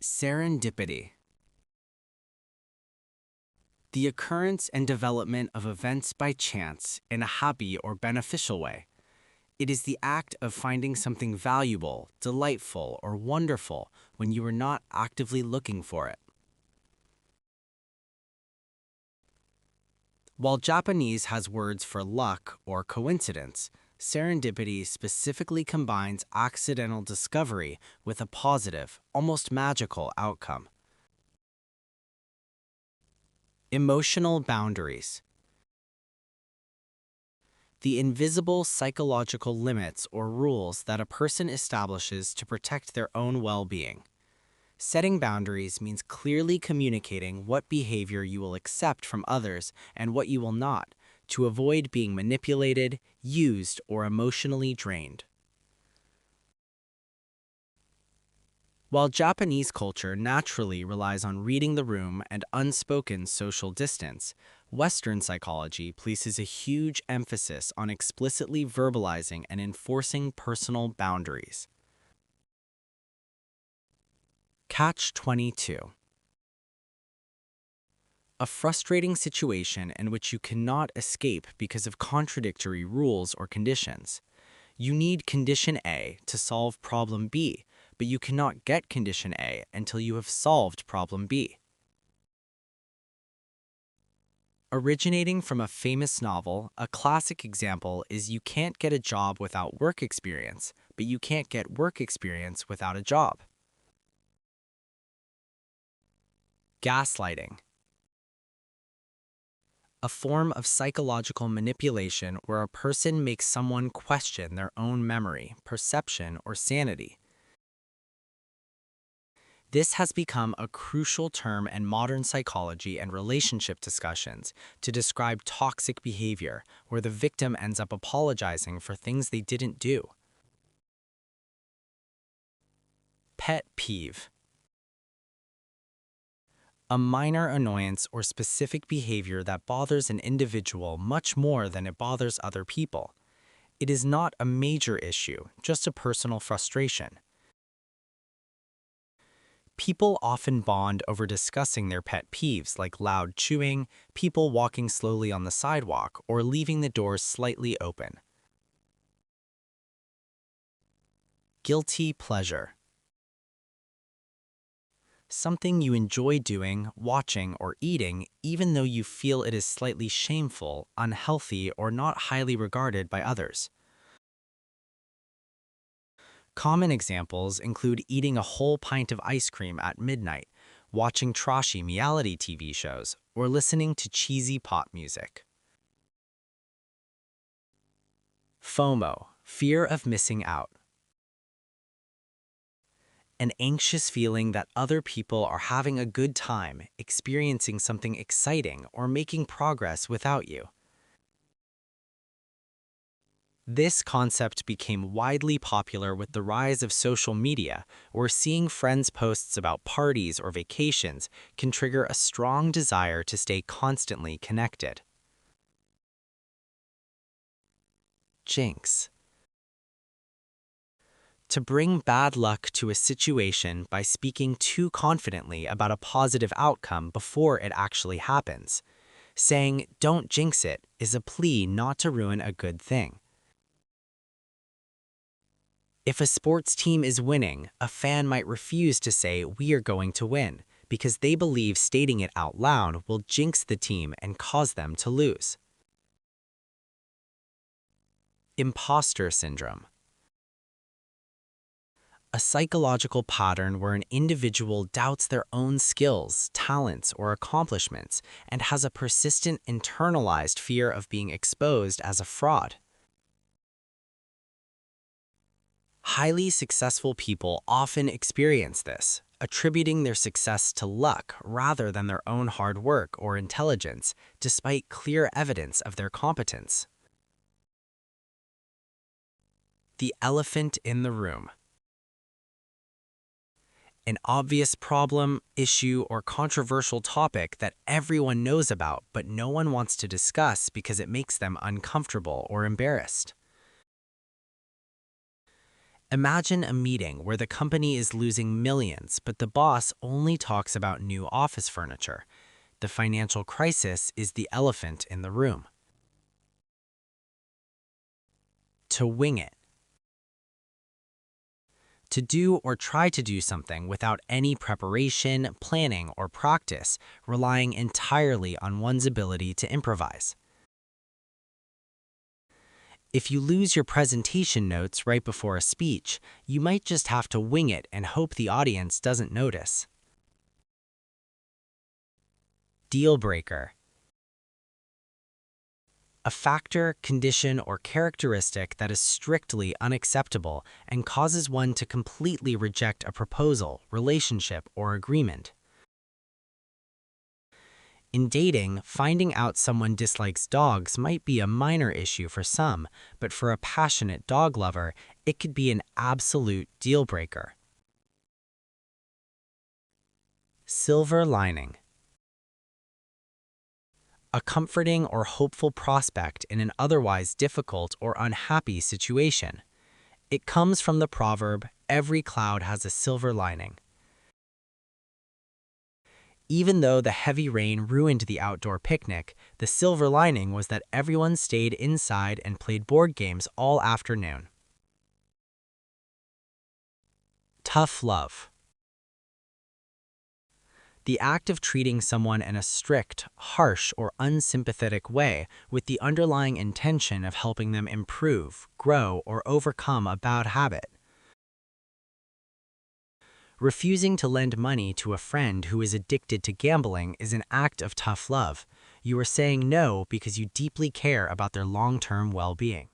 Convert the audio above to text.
Serendipity. The occurrence and development of events by chance in a happy or beneficial way. It is the act of finding something valuable, delightful, or wonderful when you are not actively looking for it. While Japanese has words for luck or coincidence, serendipity specifically combines accidental discovery with a positive, almost magical outcome. Emotional boundaries. The invisible psychological limits or rules that a person establishes to protect their own well-being. Setting boundaries means clearly communicating what behavior you will accept from others and what you will not, to avoid being manipulated, used, or emotionally drained. While Japanese culture naturally relies on reading the room and unspoken social distance, Western psychology places a huge emphasis on explicitly verbalizing and enforcing personal boundaries. Catch-22. A frustrating situation in which you cannot escape because of contradictory rules or conditions. You need condition A to solve problem B, but you cannot get condition A until you have solved problem B. Originating from a famous novel, a classic example is you can't get a job without work experience, but you can't get work experience without a job. Gaslighting. A form of psychological manipulation where a person makes someone question their own memory, perception, or sanity. This has become a crucial term in modern psychology and relationship discussions to describe toxic behavior, where the victim ends up apologizing for things they didn't do. Pet peeve. A minor annoyance or specific behavior that bothers an individual much more than it bothers other people. It is not a major issue, just a personal frustration. People often bond over discussing their pet peeves like loud chewing, people walking slowly on the sidewalk, or leaving the doors slightly open. Guilty pleasure. Something you enjoy doing, watching, or eating even though you feel it is slightly shameful, unhealthy, or not highly regarded by others. Common examples include eating a whole pint of ice cream at midnight, watching trashy reality TV shows, or listening to cheesy pop music. FOMO, fear of missing out. An anxious feeling that other people are having a good time, experiencing something exciting, or making progress without you. This concept became widely popular with the rise of social media, where seeing friends' posts about parties or vacations can trigger a strong desire to stay constantly connected. Jinx. To bring bad luck to a situation by speaking too confidently about a positive outcome before it actually happens. Saying, "Don't jinx it," is a plea not to ruin a good thing. If a sports team is winning, a fan might refuse to say, "We are going to win," because they believe stating it out loud will jinx the team and cause them to lose. Imposter syndrome. A psychological pattern where an individual doubts their own skills, talents, or accomplishments and has a persistent internalized fear of being exposed as a fraud. Highly successful people often experience this, attributing their success to luck rather than their own hard work or intelligence, despite clear evidence of their competence. The elephant in the room. An obvious problem, issue, or controversial topic that everyone knows about but no one wants to discuss because it makes them uncomfortable or embarrassed. Imagine a meeting where the company is losing millions, but the boss only talks about new office furniture. The financial crisis is the elephant in the room. To wing it. To do or try to do something without any preparation, planning, or practice, relying entirely on one's ability to improvise. If you lose your presentation notes right before a speech, you might just have to wing it and hope the audience doesn't notice. Deal breaker. A factor, condition, or characteristic that is strictly unacceptable and causes one to completely reject a proposal, relationship, or agreement. In dating, finding out someone dislikes dogs might be a minor issue for some, but for a passionate dog lover, it could be an absolute deal breaker. Silver lining. A comforting or hopeful prospect in an otherwise difficult or unhappy situation. It comes from the proverb, "Every cloud has a silver lining." Even though the heavy rain ruined the outdoor picnic, the silver lining was that everyone stayed inside and played board games all afternoon. Tough love. The act of treating someone in a strict, harsh, or unsympathetic way with the underlying intention of helping them improve, grow, or overcome a bad habit. Refusing to lend money to a friend who is addicted to gambling is an act of tough love. You are saying no because you deeply care about their long-term well-being.